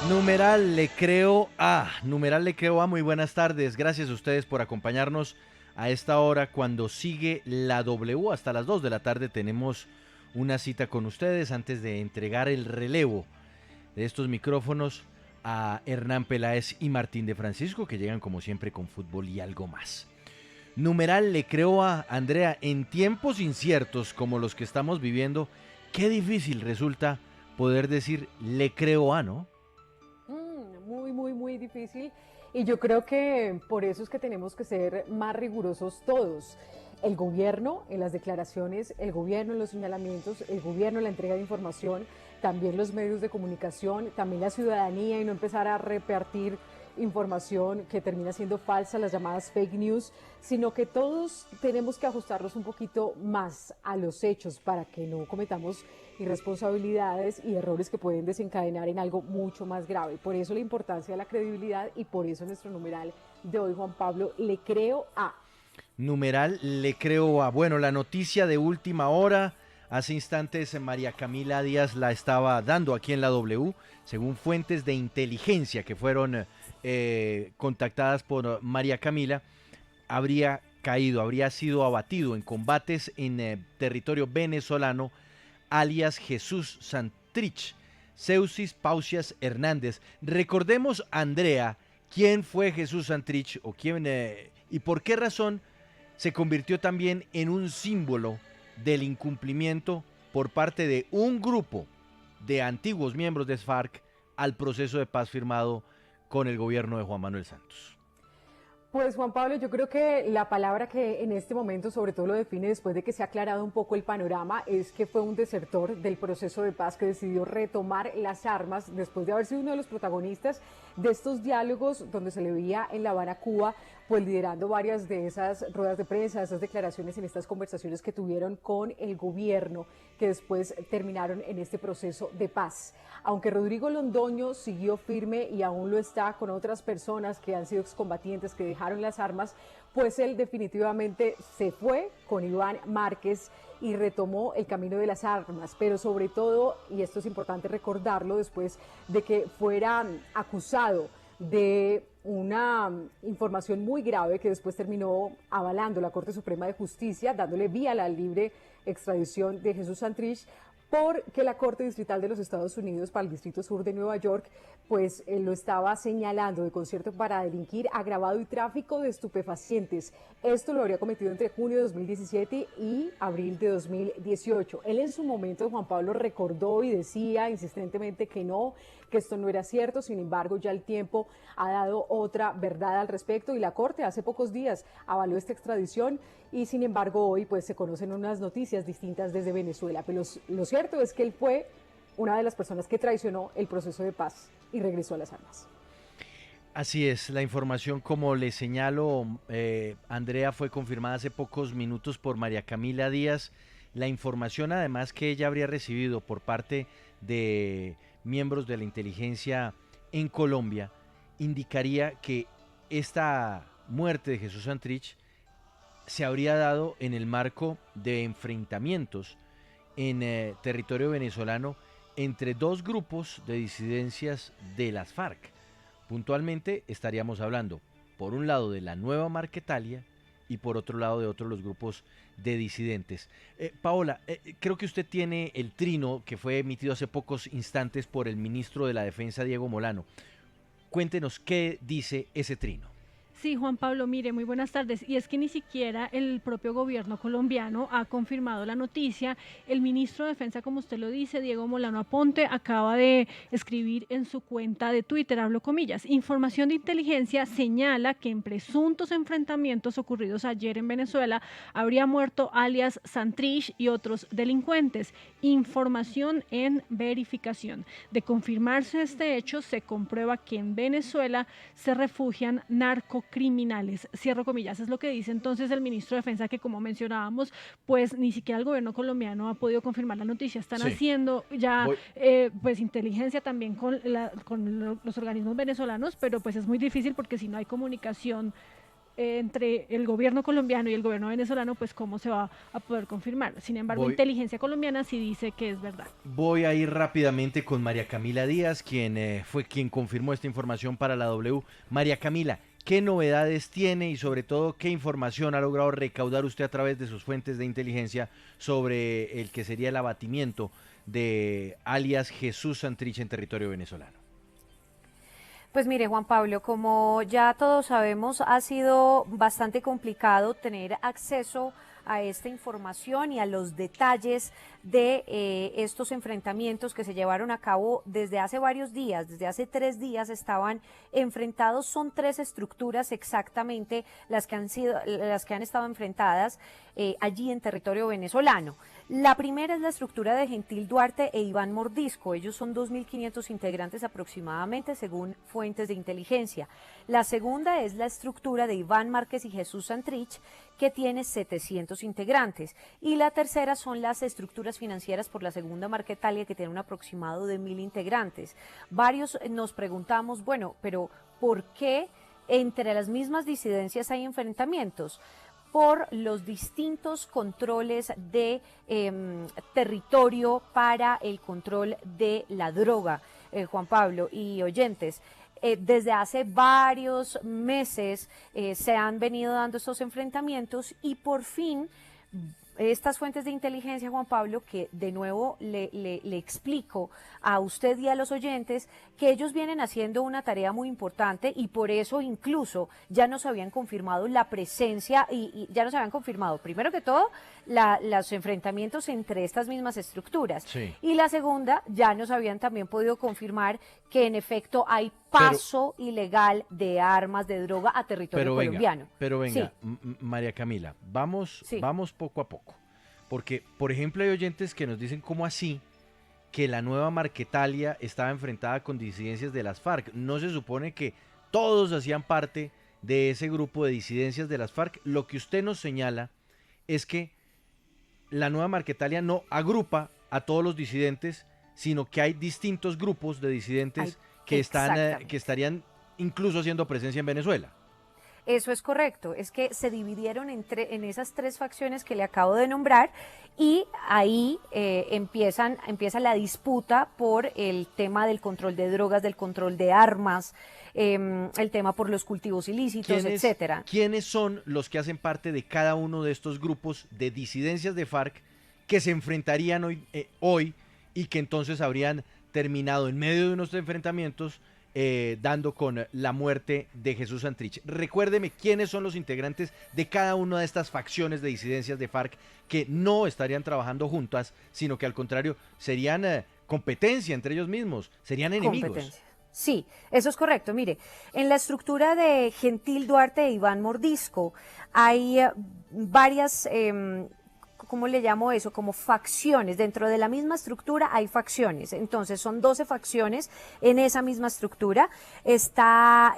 Numeral le creo a, muy buenas tardes, gracias a ustedes por acompañarnos a esta hora cuando sigue la W, hasta las 2 de la tarde tenemos una cita con ustedes antes de entregar el relevo de estos micrófonos a Hernán Peláez y Martín de Francisco, que llegan como siempre con fútbol y algo más. Numeral le creo a Andrea, en tiempos inciertos como los que estamos viviendo, qué difícil resulta poder decir le creo a, ¿no? Muy, muy, muy difícil. Y yo creo que por eso es que tenemos que ser más rigurosos todos. El gobierno en las declaraciones, el gobierno en los señalamientos, el gobierno en la entrega de información, también los medios de comunicación, también la ciudadanía y no empezar a repartir información que termina siendo falsa, las llamadas fake news, sino que todos tenemos que ajustarnos un poquito más a los hechos para que no cometamos irresponsabilidades y errores que pueden desencadenar en algo mucho más grave. Por eso la importancia de la credibilidad y por eso nuestro numeral de hoy, Juan Pablo, le creo a. Numeral le creo a. Bueno, la noticia de última hora. Hace instantes María Camila Díaz la estaba dando aquí en la W, según fuentes de inteligencia que fueron contactadas por María Camila, habría sido abatido en combates en territorio venezolano, alias Jesús Santrich, Seusis Pausias Hernández. Recordemos, Andrea, quién fue Jesús Santrich o quién y por qué razón se convirtió también en un símbolo del incumplimiento por parte de un grupo de antiguos miembros de FARC al proceso de paz firmado con el gobierno de Juan Manuel Santos. Pues Juan Pablo, yo creo que la palabra que en este momento sobre todo lo define después de que se ha aclarado un poco el panorama es que fue un desertor del proceso de paz que decidió retomar las armas después de haber sido uno de los protagonistas de estos diálogos donde se le veía en La Habana, Cuba, pues liderando varias de esas ruedas de prensa, esas declaraciones en estas conversaciones que tuvieron con el gobierno que después terminaron en este proceso de paz. Aunque Rodrigo Londoño siguió firme y aún lo está con otras personas que han sido excombatientes que dejaron las armas, pues él definitivamente se fue con Iván Márquez y retomó el camino de las armas, pero sobre todo, y esto es importante recordarlo, después de que fuera acusado de una información muy grave que después terminó avalando la Corte Suprema de Justicia, dándole vía a la libre extradición de Jesús Santrich, porque la Corte Distrital de los Estados Unidos para el Distrito Sur de Nueva York, pues lo estaba señalando de concierto para delinquir, agravado y tráfico de estupefacientes. Esto lo habría cometido entre junio de 2017 y abril de 2018. Él en su momento, Juan Pablo, recordó y decía insistentemente que no, que esto no era cierto. Sin embargo, ya el tiempo ha dado otra verdad al respecto y la Corte hace pocos días avaló esta extradición y sin embargo hoy pues se conocen unas noticias distintas desde Venezuela. Pero lo cierto es que él fue una de las personas que traicionó el proceso de paz y regresó a las armas. Así es, la información, como le señalo, Andrea, fue confirmada hace pocos minutos por María Camila Díaz. La información además que ella habría recibido por parte de miembros de la inteligencia en Colombia indicaría que esta muerte de Jesús Santrich se habría dado en el marco de enfrentamientos en territorio venezolano entre dos grupos de disidencias de las FARC. Puntualmente estaríamos hablando, por un lado, de la Nueva Marquetalia y por otro lado de otros los grupos de disidentes. Paola, creo que usted tiene el trino que fue emitido hace pocos instantes por el ministro de la Defensa, Diego Molano. Cuéntenos qué dice ese trino. Sí, Juan Pablo, mire, muy buenas tardes. Y es que ni siquiera el propio gobierno colombiano ha confirmado la noticia. El ministro de Defensa, como usted lo dice, Diego Molano Aponte, acaba de escribir en su cuenta de Twitter, hablo comillas, información de inteligencia señala que en presuntos enfrentamientos ocurridos ayer en Venezuela habría muerto alias Santrich y otros delincuentes. Información en verificación. De confirmarse este hecho, se comprueba que en Venezuela se refugian narcocriminales. Cierro comillas, es lo que dice entonces el ministro de Defensa, que como mencionábamos, pues ni siquiera el gobierno colombiano ha podido confirmar la noticia. Están Sí, haciendo ya voy, pues inteligencia también con los organismos venezolanos, pero pues es muy difícil porque si no hay comunicación entre el gobierno colombiano y el gobierno venezolano, pues cómo se va a poder confirmar. Sin embargo, inteligencia colombiana sí dice que es verdad. Voy a ir rápidamente con María Camila Díaz, quien fue quien confirmó esta información para la W. María Camila, ¿qué novedades tiene y sobre todo qué información ha logrado recaudar usted a través de sus fuentes de inteligencia sobre el que sería el abatimiento de alias Jesús Santrich en territorio venezolano? Pues mire, Juan Pablo, como ya todos sabemos, ha sido bastante complicado tener acceso a esta información y a los detalles de estos enfrentamientos que se llevaron a cabo desde hace varios días. Desde hace 3 días estaban enfrentados. Son 3 estructuras exactamente las que han estado enfrentadas allí en territorio venezolano. La primera es la estructura de Gentil Duarte e Iván Mordisco. Ellos son 2.500 integrantes aproximadamente, según fuentes de inteligencia. La segunda es la estructura de Iván Márquez y Jesús Santrich, que tiene 700 integrantes. Y la tercera son las estructuras financieras por la segunda Marquetalia, que tiene un aproximado de 1.000 integrantes. Varios nos preguntamos, bueno, pero ¿por qué entre las mismas disidencias hay enfrentamientos? Por los distintos controles de territorio para el control de la droga, Juan Pablo y oyentes. Desde hace varios meses se han venido dando estos enfrentamientos y por fin estas fuentes de inteligencia, Juan Pablo, que de nuevo le explico a usted y a los oyentes que ellos vienen haciendo una tarea muy importante y por eso incluso ya nos habían confirmado la presencia y ya nos habían confirmado, primero que todo, los enfrentamientos entre estas mismas estructuras. Sí. Y la segunda, ya nos habían también podido confirmar que en efecto hay paso ilegal de armas, de droga a territorio colombiano. Pero venga, sí. María Camila, vamos poco a poco. Porque, por ejemplo, hay oyentes que nos dicen cómo así que la nueva Marquetalia estaba enfrentada con disidencias de las FARC. ¿No se supone que todos hacían parte de ese grupo de disidencias de las FARC? Lo que usted nos señala es que la nueva Marquetalia no agrupa a todos los disidentes, sino que hay distintos grupos de disidentes que estarían incluso haciendo presencia en Venezuela. Eso es correcto, es que se dividieron en esas 3 facciones que le acabo de nombrar y ahí empieza la disputa por el tema del control de drogas, del control de armas, el tema por los cultivos ilícitos, etcétera. ¿Quiénes son los que hacen parte de cada uno de estos grupos de disidencias de FARC que se enfrentarían hoy y que entonces habrían terminado en medio de unos enfrentamientos dando con la muerte de Jesús Santrich? Recuérdeme quiénes son los integrantes de cada una de estas facciones de disidencias de FARC que no estarían trabajando juntas, sino que al contrario serían competencia entre ellos mismos, serían enemigos. Sí, eso es correcto. Mire, en la estructura de Gentil Duarte e Iván Mordisco hay varias ¿cómo le llamo eso? Como facciones. Dentro de la misma estructura hay facciones. Entonces son 12 facciones en esa misma estructura. Está,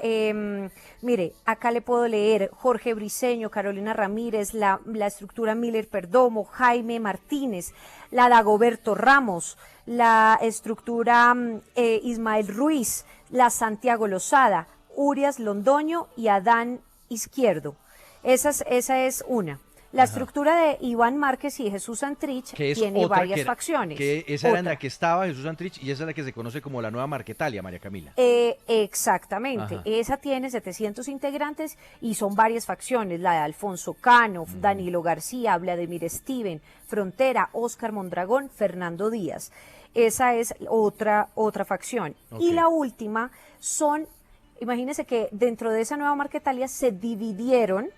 mire, acá le puedo leer Jorge Briceño, Carolina Ramírez, la estructura Miller Perdomo, Jaime Martínez, la Dagoberto Ramos, la estructura Ismael Ruiz, la Santiago Lozada, Urias Londoño y Adán Izquierdo. Esa es una. La estructura de Iván Márquez y Jesús Santrich tiene varias facciones. Que esa era en la que estaba Jesús Santrich y esa es la que se conoce como la nueva Marquetalia, María Camila. Exactamente. Ajá. Esa tiene 700 integrantes y son varias facciones. La de Alfonso Cano, Danilo García, Vladimir Steven, Frontera, Óscar Mondragón, Fernando Díaz. Esa es otra facción. Okay. Y la última son, imagínense que dentro de esa nueva Marquetalia se dividieron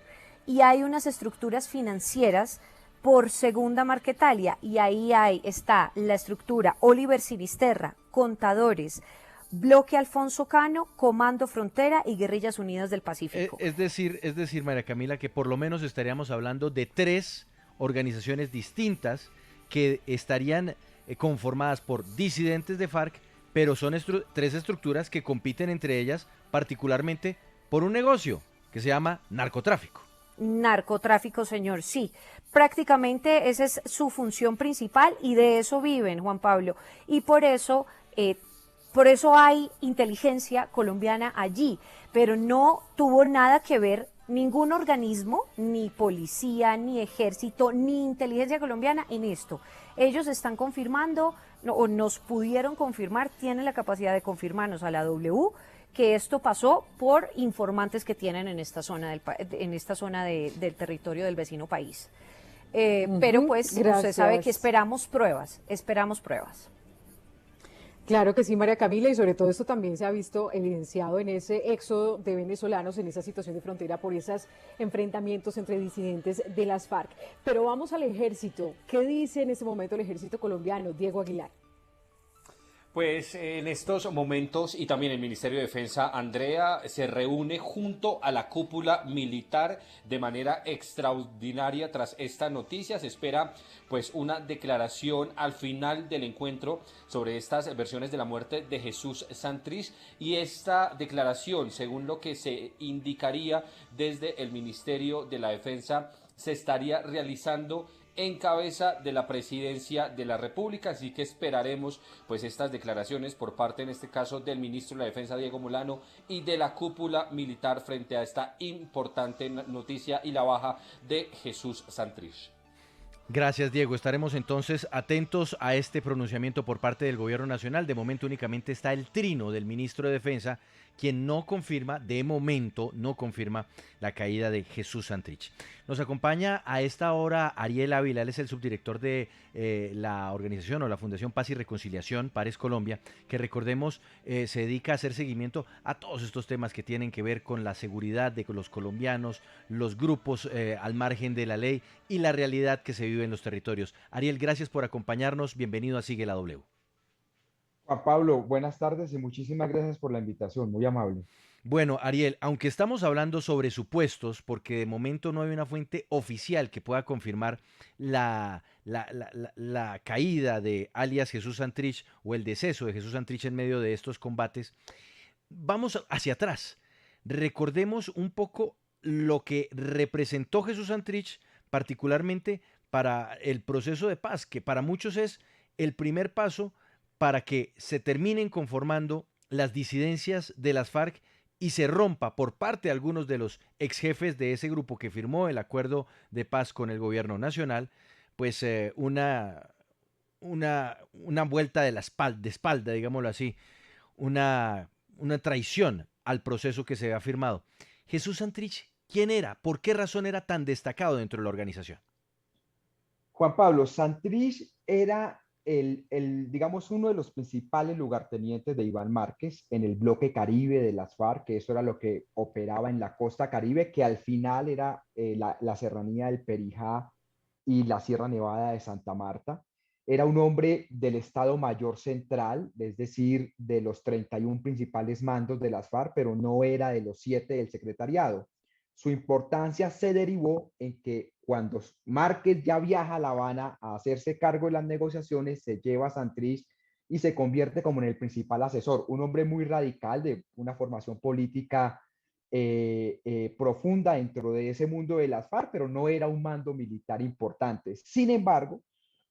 y hay unas estructuras financieras por segunda Marquetalia y ahí está la estructura Oliver Sinisterra, Contadores, Bloque Alfonso Cano, Comando Frontera y Guerrillas Unidas del Pacífico. Es decir, María Camila, que por lo menos estaríamos hablando de 3 organizaciones distintas que estarían conformadas por disidentes de FARC, pero son 3 estructuras que compiten entre ellas particularmente por un negocio que se llama narcotráfico. Narcotráfico, señor, sí. Prácticamente esa es su función principal y de eso viven, Juan Pablo. Y por eso hay inteligencia colombiana allí, pero no tuvo nada que ver ningún organismo, ni policía, ni ejército, ni inteligencia colombiana en esto. Ellos están confirmando, o nos pudieron confirmar, tienen la capacidad de confirmarnos a la W que esto pasó por informantes que tienen en esta zona del territorio del vecino país. Pero pues usted sabe que esperamos pruebas. Claro que sí, María Camila, y sobre todo esto también se ha visto evidenciado en ese éxodo de venezolanos, en esa situación de frontera por esos enfrentamientos entre disidentes de las FARC. Pero vamos al ejército. ¿Qué dice en este momento el ejército colombiano, Diego Aguilar? Pues en estos momentos y también el Ministerio de Defensa, Andrea, se reúne junto a la cúpula militar de manera extraordinaria tras esta noticia. Se espera pues una declaración al final del encuentro sobre estas versiones de la muerte de Jesús Santrich, y esta declaración, según lo que se indicaría desde el Ministerio de la Defensa, se estaría realizando en cabeza de la presidencia de la República, así que esperaremos pues estas declaraciones por parte, en este caso, del ministro de la Defensa, Diego Molano, y de la cúpula militar frente a esta importante noticia y la baja de Jesús Santrich. Gracias, Diego. Estaremos entonces atentos a este pronunciamiento por parte del gobierno nacional. De momento únicamente está el trino del ministro de Defensa, quien no confirma, de momento no confirma la caída de Jesús Santrich. Nos acompaña a esta hora Ariel Ávila, él es el subdirector de la organización o la Fundación Paz y Reconciliación, Pares Colombia, que recordemos se dedica a hacer seguimiento a todos estos temas que tienen que ver con la seguridad de los colombianos, los grupos al margen de la ley y la realidad que se vive en los territorios. Ariel, gracias por acompañarnos, bienvenido a Sigue la W. Juan Pablo, buenas tardes y muchísimas gracias por la invitación, muy amable. Bueno, Ariel, aunque estamos hablando sobre supuestos, porque de momento no hay una fuente oficial que pueda confirmar la caída de alias Jesús Santrich o el deceso de Jesús Santrich en medio de estos combates, vamos hacia atrás. Recordemos un poco lo que representó Jesús Santrich, particularmente para el proceso de paz, que para muchos es el primer paso para que se terminen conformando las disidencias de las FARC y se rompa por parte de algunos de los ex jefes de ese grupo que firmó el acuerdo de paz con el gobierno nacional, pues una vuelta de espalda, digámoslo así, una traición al proceso que se había firmado. Jesús Santrich, ¿quién era? ¿Por qué razón era tan destacado dentro de la organización? Juan Pablo, Santrich era digamos, uno de los principales lugartenientes de Iván Márquez en el bloque Caribe de las FARC, que eso era lo que operaba en la costa Caribe, que al final era la serranía del Perijá y la Sierra Nevada de Santa Marta. Era un hombre del Estado Mayor Central, es decir, de los 31 principales mandos de las FARC, pero no era de los 7 del secretariado. Su importancia se derivó en que cuando Márquez ya viaja a La Habana a hacerse cargo de las negociaciones, se lleva a Santrich y se convierte como en el principal asesor, un hombre muy radical de una formación política profunda dentro de ese mundo de las FARC, pero no era un mando militar importante. Sin embargo,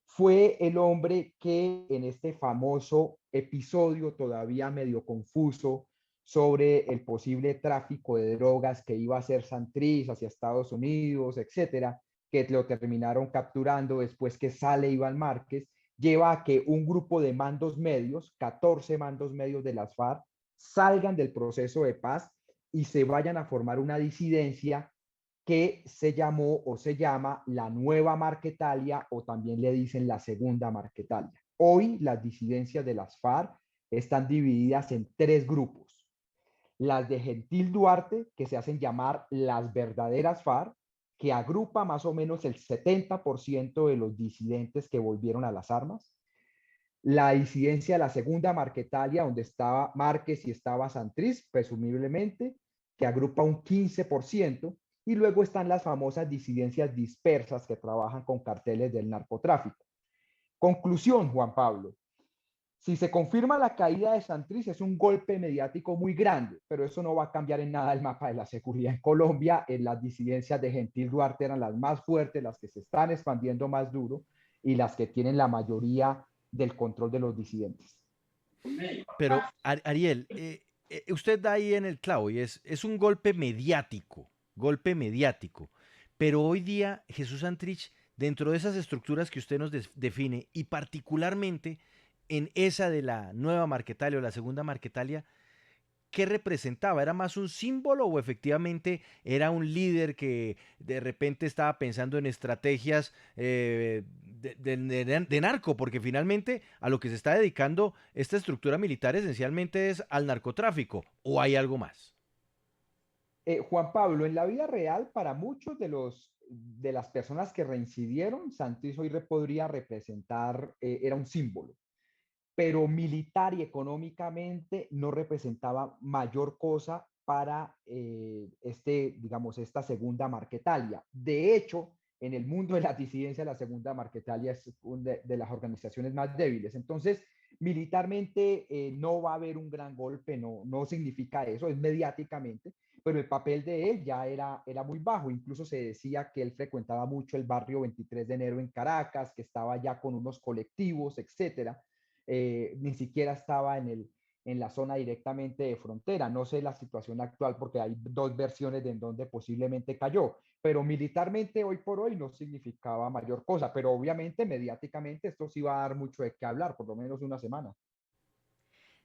fue el hombre que en este famoso episodio todavía medio confuso sobre el posible tráfico de drogas que iba a hacer Santrich hacia Estados Unidos, etcétera, que lo terminaron capturando después que sale Iván Márquez, lleva a que un grupo de mandos medios, 14 mandos medios de las FARC, salgan del proceso de paz y se vayan a formar una disidencia que se llamó o se llama la Nueva Marquetalia, o también le dicen la Segunda Marquetalia. Hoy las disidencias de las FARC están divididas en 3 grupos. Las de Gentil Duarte, que se hacen llamar las verdaderas FARC, que agrupa más o menos el 70% de los disidentes que volvieron a las armas. La disidencia de la Segunda Marquetalia, donde estaba Márquez y estaba Santrich, presumiblemente, que agrupa un 15%. Y luego están las famosas disidencias dispersas que trabajan con carteles del narcotráfico. Conclusión, Juan Pablo. Si se confirma la caída de Santrich, es un golpe mediático muy grande, pero eso no va a cambiar en nada el mapa de la seguridad en Colombia. Las disidencias de Gentil Duarte eran las más fuertes, las que se están expandiendo más duro y las que tienen la mayoría del control de los disidentes. Pero, Ariel, usted da ahí en el clavo y es un golpe mediático. golpe mediático. Pero hoy día Jesús Santrich, dentro de esas estructuras que usted nos define, y particularmente en esa de la nueva Marquetalia o la segunda Marquetalia, ¿qué representaba? ¿Era más un símbolo o efectivamente era un líder que de repente estaba pensando en estrategias de narco? Porque finalmente a lo que se está dedicando esta estructura militar esencialmente es al narcotráfico, ¿o hay algo más? Juan Pablo, en la vida real, para muchos de las personas que reincidieron, Santrich hoy podría representar, era un símbolo, pero militar y económicamente no representaba mayor cosa para digamos, esta segunda Marquetalia. De hecho, en el mundo de la disidencia, la segunda Marquetalia es una de las organizaciones más débiles. Entonces, militarmente no va a haber un gran golpe, no significa eso, es mediáticamente, pero el papel de él ya era muy bajo. Incluso se decía que él frecuentaba mucho el barrio 23 de enero en Caracas, que estaba ya con unos colectivos, etcétera. Ni siquiera estaba en la zona directamente de frontera. No sé la situación actual porque hay dos versiones de en donde posiblemente cayó, pero militarmente hoy por hoy no significaba mayor cosa, pero obviamente mediáticamente esto sí va a dar mucho de qué hablar, por lo menos una semana.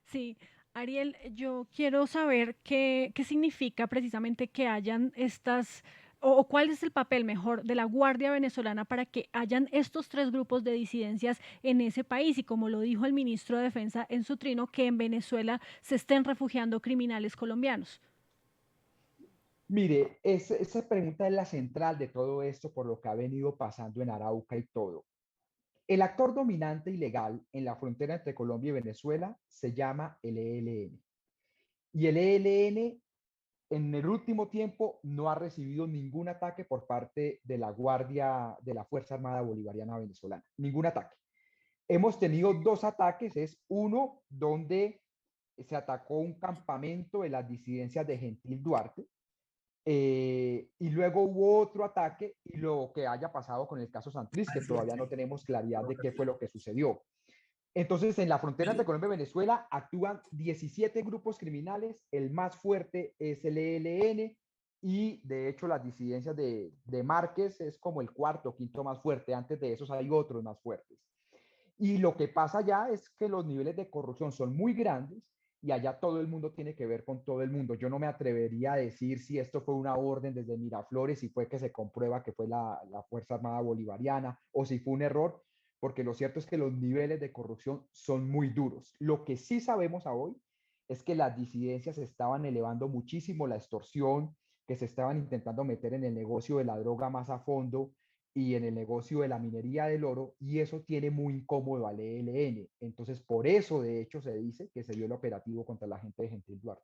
Sí, Ariel, yo quiero saber qué significa precisamente que hayan estas, o cuál es el papel mejor de la Guardia Venezolana para que hayan estos tres grupos de disidencias en ese país y como lo dijo el ministro de Defensa en su trino, que en Venezuela se estén refugiando criminales colombianos. Mire, esa pregunta es la central de todo esto por lo que ha venido pasando en Arauca y todo. El actor dominante y legal en la frontera entre Colombia y Venezuela se llama el ELN. Y el ELN en el último tiempo no ha recibido ningún ataque por parte de la Guardia de la Fuerza Armada Bolivariana Venezolana. Ningún ataque. Hemos tenido dos ataques. Es uno donde se atacó un campamento de las disidencias de Gentil Duarte. Y luego hubo otro ataque y lo que haya pasado con el caso Santrich, que todavía no tenemos claridad de qué fue lo que sucedió. Entonces, en la frontera entre Colombia y Venezuela actúan 17 grupos criminales, el más fuerte es el ELN y de hecho las disidencias de Márquez es como el cuarto o quinto más fuerte, antes de esos hay otros más fuertes. Y lo que pasa ya es que los niveles de corrupción son muy grandes y allá todo el mundo tiene que ver con todo el mundo. Yo no me atrevería a decir si esto fue una orden desde Miraflores, si fue que se comprueba que fue la Fuerza Armada Bolivariana o si fue un error, porque lo cierto es que los niveles de corrupción son muy duros. Lo que sí sabemos a hoy es que las disidencias estaban elevando muchísimo la extorsión, que se estaban intentando meter en el negocio de la droga más a fondo y en el negocio de la minería del oro, y eso tiene muy incómodo al ELN. Entonces, por eso, de hecho, se dice que se dio el operativo contra la gente de Gentil Duarte.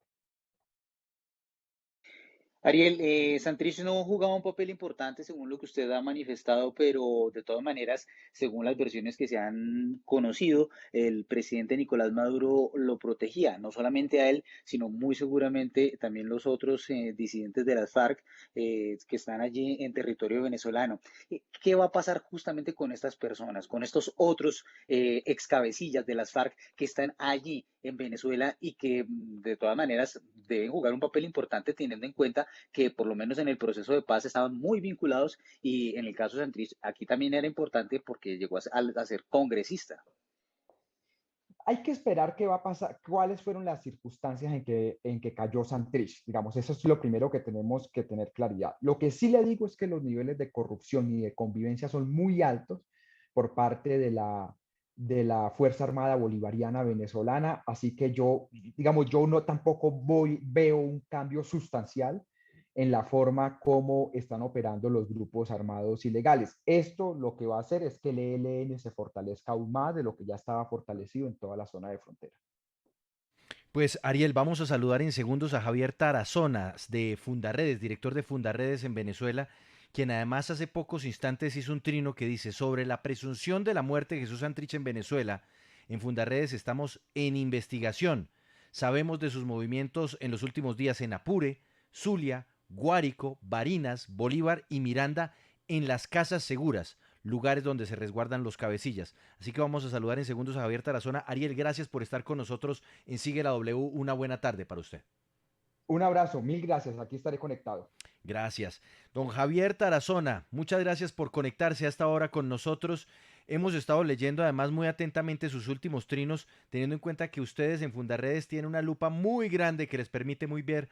Ariel, Santrich no jugaba un papel importante según lo que usted ha manifestado, pero de todas maneras, según las versiones que se han conocido, el presidente Nicolás Maduro lo protegía, no solamente a él, sino muy seguramente también los otros disidentes de las FARC que están allí en territorio venezolano. ¿Qué va a pasar justamente con estas personas, con estos otros ex cabecillas de las FARC que están allí en Venezuela y que de todas maneras deben jugar un papel importante teniendo en cuenta que por lo menos en el proceso de paz estaban muy vinculados y en el caso de Santrich aquí también era importante porque llegó a ser congresista? Hay que esperar qué va a pasar, cuáles fueron las circunstancias en que cayó Santrich. Digamos, eso es lo primero que tenemos que tener claridad. Lo que sí le digo es que los niveles de corrupción y de convivencia son muy altos por parte de la Fuerza Armada Bolivariana Venezolana, así que yo, digamos, yo no tampoco veo un cambio sustancial en la forma como están operando los grupos armados ilegales. Esto lo que va a hacer es que el ELN se fortalezca aún más de lo que ya estaba fortalecido en toda la zona de frontera. Pues Ariel, vamos a saludar en segundos a Javier Tarazona de Fundarredes, director de Fundarredes en Venezuela, quien además hace pocos instantes hizo un trino que dice sobre la presunción de la muerte de Jesús Santrich en Venezuela. En Fundarredes estamos en investigación. Sabemos de sus movimientos en los últimos días en Apure, Zulia, Guárico, Barinas, Bolívar y Miranda en las casas seguras, lugares donde se resguardan los cabecillas. Así que vamos a saludar en segundos a Javier Tarazona. Ariel, gracias por estar con nosotros en Sigue la W. Una buena tarde para usted. Un abrazo, mil gracias, aquí estaré conectado. Gracias. Don Javier Tarazona, muchas gracias por conectarse hasta ahora con nosotros. Hemos estado leyendo además muy atentamente sus últimos trinos, teniendo en cuenta que ustedes en Fundarredes tienen una lupa muy grande que les permite muy ver,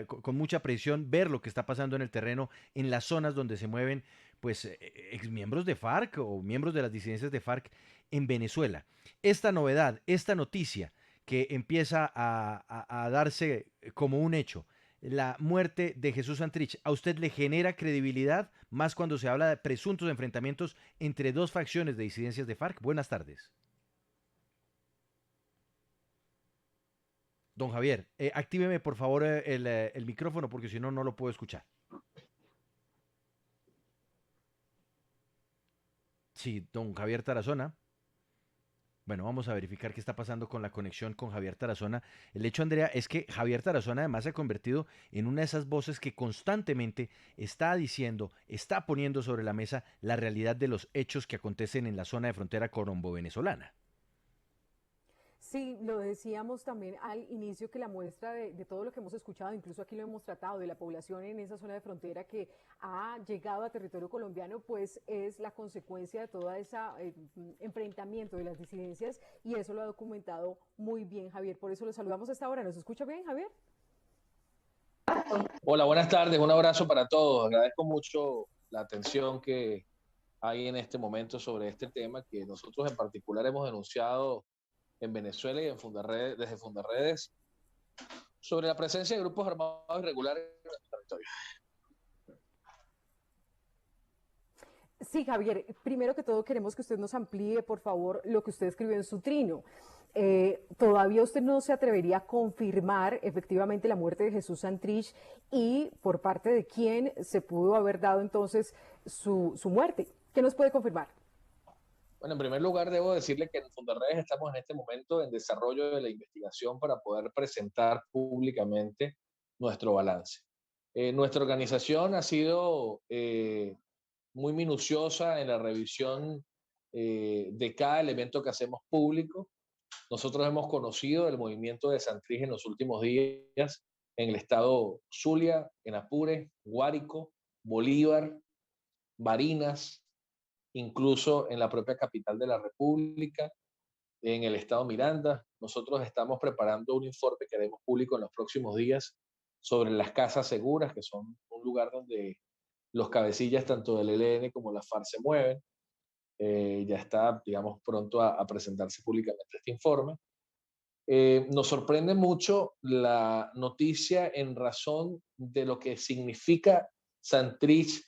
con mucha precisión ver lo que está pasando en el terreno, en las zonas donde se mueven pues exmiembros de FARC o miembros de las disidencias de FARC en Venezuela. Esta novedad, esta noticia que empieza a darse como un hecho, la muerte de Jesús Santrich, ¿a usted le genera credibilidad más cuando se habla de presuntos enfrentamientos entre dos facciones de disidencias de FARC? Buenas tardes. Don Javier, actíveme por favor el micrófono porque si no, no lo puedo escuchar. Sí, don Javier Tarazona. Bueno, vamos a verificar qué está pasando con la conexión con Javier Tarazona. El hecho, Andrea, es que Javier Tarazona además se ha convertido en una de esas voces que constantemente está diciendo, está poniendo sobre la mesa la realidad de los hechos que acontecen en la zona de frontera colombo-venezolana. Sí, lo decíamos también al inicio que la muestra de todo lo que hemos escuchado, incluso aquí lo hemos tratado, de la población en esa zona de frontera que ha llegado a territorio colombiano, pues es la consecuencia de todo ese enfrentamiento de las disidencias y eso lo ha documentado muy bien Javier. Por eso lo saludamos a esta hora. ¿Nos escucha bien, Javier? Hola, buenas tardes, un abrazo para todos. Agradezco mucho la atención que hay en este momento sobre este tema que nosotros en particular hemos denunciado en Venezuela y en Fundarredes, desde Fundarredes, sobre la presencia de grupos armados irregulares en nuestro territorio. Sí, Javier, primero que todo queremos que usted nos amplíe, por favor, lo que usted escribió en su trino. ¿Todavía usted no se atrevería a confirmar efectivamente la muerte de Jesús Santrich y por parte de quién se pudo haber dado entonces su muerte? ¿Qué nos puede confirmar? Bueno, en primer lugar, debo decirle que en Fundarredes estamos en este momento en desarrollo de la investigación para poder presentar públicamente nuestro balance. Nuestra organización ha sido muy minuciosa en la revisión de cada elemento que hacemos público. Nosotros hemos conocido el movimiento de Santrich en los últimos días en el estado Zulia, en Apure, Guárico, Bolívar, Barinas, incluso en la propia capital de la República, en el estado Miranda. Nosotros estamos preparando un informe que haremos público en los próximos días sobre las casas seguras, que son un lugar donde los cabecillas tanto del ELN como la FARC se mueven. Ya está, digamos, pronto a presentarse públicamente este informe. Nos sorprende mucho la noticia en razón de lo que significa Santrich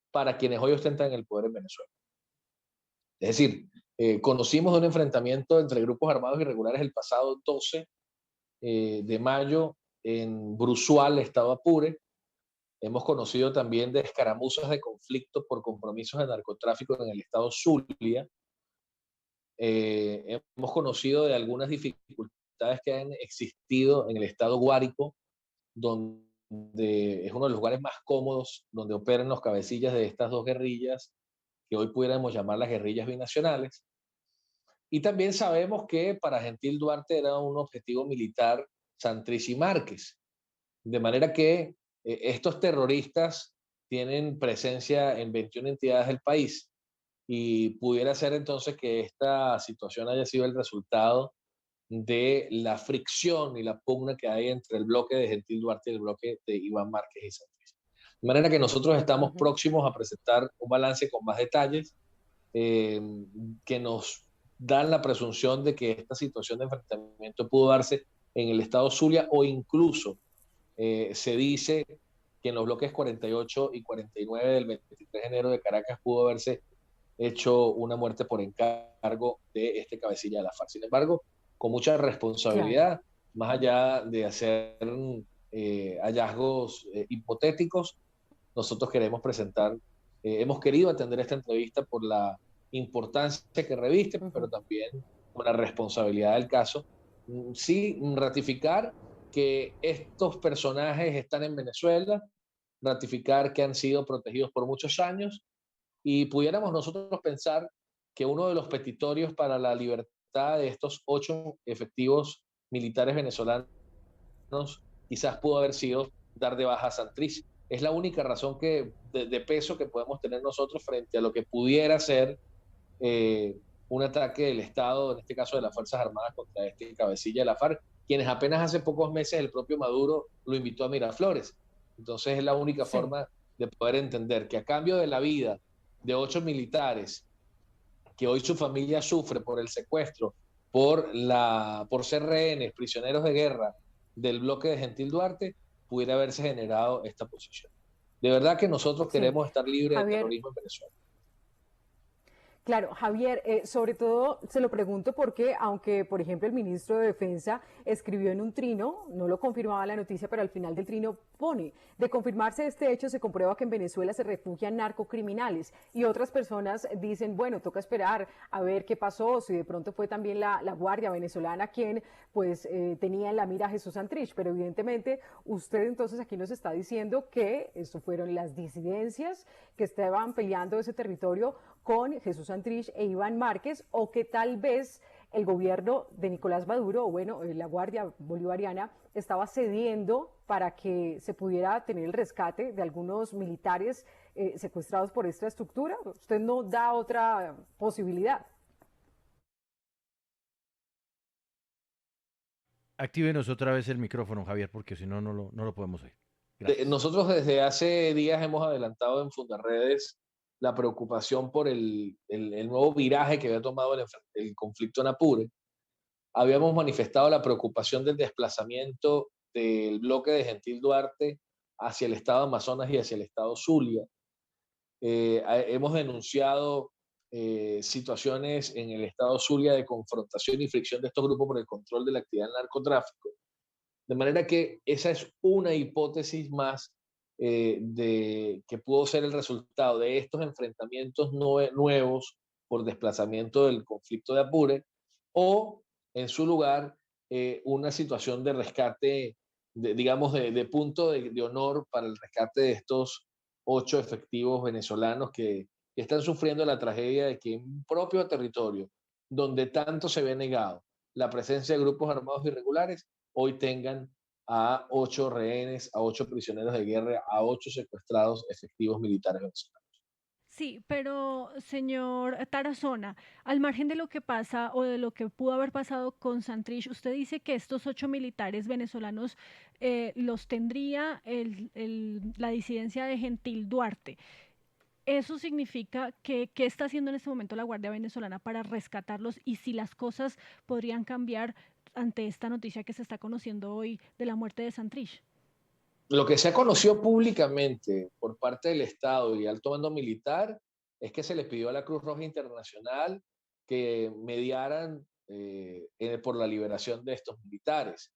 para quienes hoy ostentan el poder en Venezuela. Es decir, conocimos de un enfrentamiento entre grupos armados irregulares el pasado 12 de mayo en Bruzual, estado Apure. Hemos conocido también de escaramuzas de conflicto por compromisos de narcotráfico en el estado Zulia. Hemos conocido de algunas dificultades que han existido en el estado Guárico, donde es uno de los lugares más cómodos donde operan los cabecillas de estas dos guerrillas, que hoy pudiéramos llamar las guerrillas binacionales. Y también sabemos que para Gentil Duarte era un objetivo militar Santrich y Márquez. De manera que estos terroristas tienen presencia en 21 entidades del país y pudiera ser entonces que esta situación haya sido el resultado de la fricción y la pugna que hay entre el bloque de Gentil Duarte y el bloque de Iván Márquez y Santrich. De manera que nosotros estamos próximos a presentar un balance con más detalles que nos dan la presunción de que esta situación de enfrentamiento pudo darse en el estado Zulia o incluso se dice que en los bloques 48 y 49 del 23 de enero de Caracas pudo haberse hecho una muerte por encargo de este cabecilla de la FARC. Sin embargo, con mucha responsabilidad, más allá de hacer hallazgos hipotéticos, nosotros queremos presentar, hemos querido atender esta entrevista por la importancia que reviste, pero también por la responsabilidad del caso. Sí, ratificar que estos personajes están en Venezuela, ratificar que han sido protegidos por muchos años y pudiéramos nosotros pensar que uno de los petitorios para la libertad de estos 8 efectivos militares venezolanos quizás pudo haber sido dar de baja a Santrich. es la única razón de peso que podemos tener nosotros frente a lo que pudiera ser un ataque del Estado, en este caso de las Fuerzas Armadas, contra este cabecilla de la FARC, quienes apenas hace pocos meses el propio Maduro lo invitó a Miraflores. Entonces es la única forma de poder entender que a cambio de la vida de 8 militares, que hoy su familia sufre por el secuestro, por ser rehenes, prisioneros de guerra del bloque de Gentil Duarte, pudiera haberse generado esta posición. De verdad que nosotros queremos estar libres de terrorismo en Venezuela. Claro, Javier, sobre todo se lo pregunto porque, aunque por ejemplo el ministro de Defensa escribió en un trino, no lo confirmaba la noticia, pero al final del trino pone, de confirmarse este hecho se comprueba que en Venezuela se refugian narcocriminales y otras personas dicen, bueno, toca esperar a ver qué pasó, si de pronto fue también la Guardia venezolana quien pues tenía en la mira a Jesús Santrich, pero evidentemente usted entonces aquí nos está diciendo que esto fueron las disidencias que estaban peleando ese territorio con Jesús Santrich e Iván Márquez, o que tal vez el gobierno de Nicolás Maduro, o bueno, la Guardia Bolivariana, estaba cediendo para que se pudiera tener el rescate de algunos militares secuestrados por esta estructura. ¿Usted no da otra posibilidad? Actívenos otra vez el micrófono, Javier, porque si no, no lo podemos oír. Gracias. Nosotros desde hace días hemos adelantado en Fundarredes la preocupación por el nuevo viraje que había tomado el conflicto en Apure. Habíamos manifestado la preocupación del desplazamiento del bloque de Gentil Duarte hacia el estado Amazonas y hacia el estado Zulia. Hemos denunciado situaciones en el estado Zulia de confrontación y fricción de estos grupos por el control de la actividad del narcotráfico. De manera que esa es una hipótesis más que pudo ser el resultado de estos enfrentamientos nuevos por desplazamiento del conflicto de Apure, o en su lugar una situación de rescate, digamos, de punto de honor para el rescate de estos 8 efectivos venezolanos que están sufriendo la tragedia de que en un propio territorio donde tanto se ve negado la presencia de grupos armados irregulares, hoy tengan a 8 rehenes, a 8 prisioneros de guerra, a 8 secuestrados efectivos militares venezolanos. Sí, pero señor Tarazona, al margen de lo que pasa o de lo que pudo haber pasado con Santrich, usted dice que estos 8 militares venezolanos los tendría la disidencia de Gentil Duarte. ¿Eso significa que qué está haciendo en este momento la Guardia Venezolana para rescatarlos y si las cosas podrían cambiar ante esta noticia que se está conociendo hoy de la muerte de Santrich? Lo que se ha conocido públicamente por parte del Estado y alto mando militar es que se le pidió a la Cruz Roja Internacional que mediaran por la liberación de estos militares.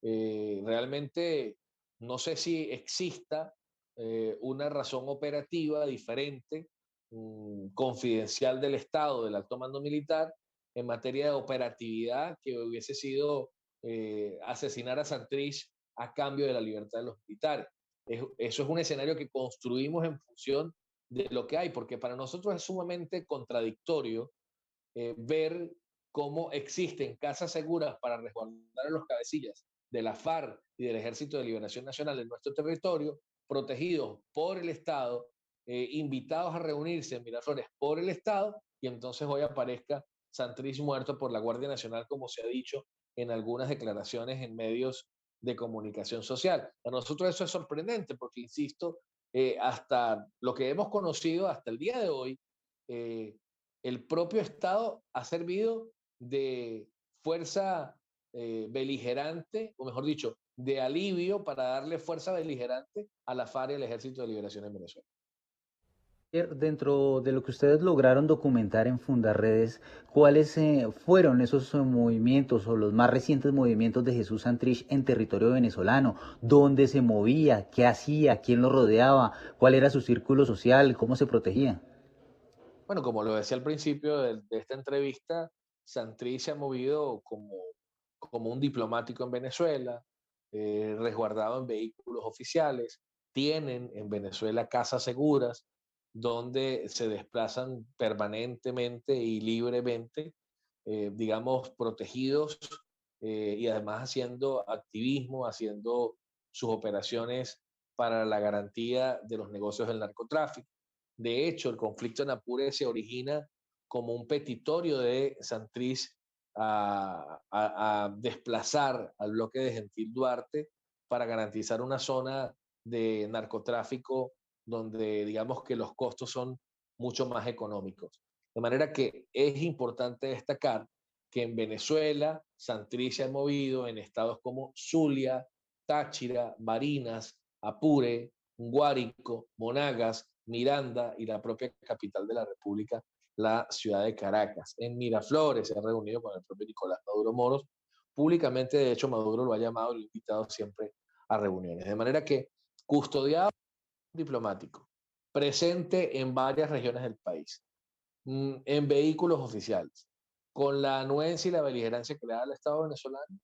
Realmente no sé si exista una razón operativa diferente, confidencial del Estado, del alto mando militar, en materia de operatividad que hubiese sido asesinar a Santrich a cambio de la libertad de los militares. Eso es un escenario que construimos en función de lo que hay, porque para nosotros es sumamente contradictorio ver cómo existen casas seguras para resguardar a los cabecillas de la FARC y del Ejército de Liberación Nacional en nuestro territorio, protegidos por el Estado, invitados a reunirse en Miraflores por el Estado, y entonces hoy aparezca Santrich muerto por la Guardia Nacional, como se ha dicho en algunas declaraciones en medios de comunicación social. Para nosotros eso es sorprendente porque, insisto, hasta lo que hemos conocido hasta el día de hoy, el propio Estado ha servido de fuerza beligerante, o mejor dicho, de alivio para darle fuerza beligerante a la FARC y al Ejército de Liberación en Venezuela. Dentro de lo que ustedes lograron documentar en Fundarredes, ¿cuáles fueron esos movimientos o los más recientes movimientos de Jesús Santrich en territorio venezolano? ¿Dónde se movía? ¿Qué hacía? ¿Quién lo rodeaba? ¿Cuál era su círculo social? ¿Cómo se protegía? Bueno, como lo decía al principio de esta entrevista, Santrich se ha movido como un diplomático en Venezuela, resguardado en vehículos oficiales, tienen en Venezuela casas seguras, donde se desplazan permanentemente y libremente, digamos, protegidos y además haciendo activismo, haciendo sus operaciones para la garantía de los negocios del narcotráfico. De hecho, el conflicto en Apure se origina como un petitorio de Santrich a desplazar al bloque de Gentil Duarte para garantizar una zona de narcotráfico donde digamos que los costos son mucho más económicos. De manera que es importante destacar que en Venezuela Santrich se ha movido en estados como Zulia, Táchira, Barinas, Apure, Guárico, Monagas, Miranda y la propia capital de la República, la ciudad de Caracas. En Miraflores se ha reunido con el propio Nicolás Maduro Moros. Públicamente, de hecho, Maduro lo ha llamado y lo ha invitado siempre a reuniones. De manera que custodiado diplomático, presente en varias regiones del país, en vehículos oficiales, con la anuencia y la beligerancia que le da al Estado venezolano,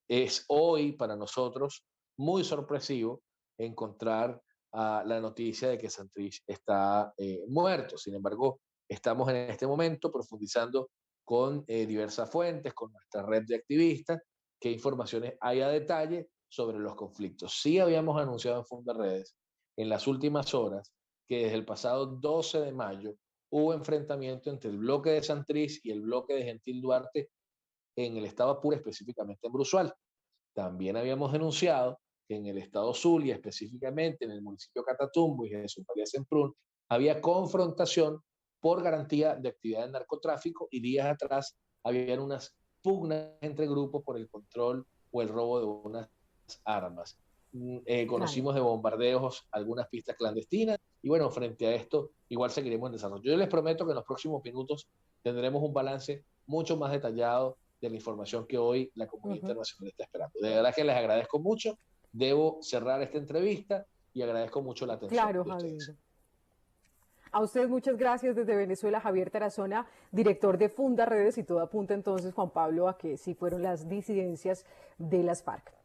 es hoy para nosotros muy sorpresivo encontrar la noticia de que Santrich está muerto. Sin embargo, estamos en este momento profundizando con diversas fuentes, con nuestra red de activistas, qué informaciones hay a detalle sobre los conflictos. Sí habíamos anunciado en Fundaredes en las últimas horas que desde el pasado 12 de mayo hubo enfrentamiento entre el bloque de Santrich y el bloque de Gentil Duarte en el estado Apure, específicamente en Brusual. También habíamos denunciado que en el estado Zulia, específicamente en el municipio Catatumbo y Jesús María Semprún, había confrontación por garantía de actividad de narcotráfico y días atrás habían unas pugnas entre grupos por el control o el robo de unas armas. Conocimos de bombardeos algunas pistas clandestinas y bueno, frente a esto igual seguiremos en desarrollo. Yo les prometo que en los próximos minutos tendremos un balance mucho más detallado de la información que hoy la comunidad internacional está esperando. De verdad que les agradezco mucho. Debo cerrar esta entrevista y agradezco mucho la atención. Claro, Javier. A ustedes muchas gracias desde Venezuela, Javier Tarazona, director de Fundaredes, y todo apunta entonces, Juan Pablo, a que sí fueron las disidencias de las FARC.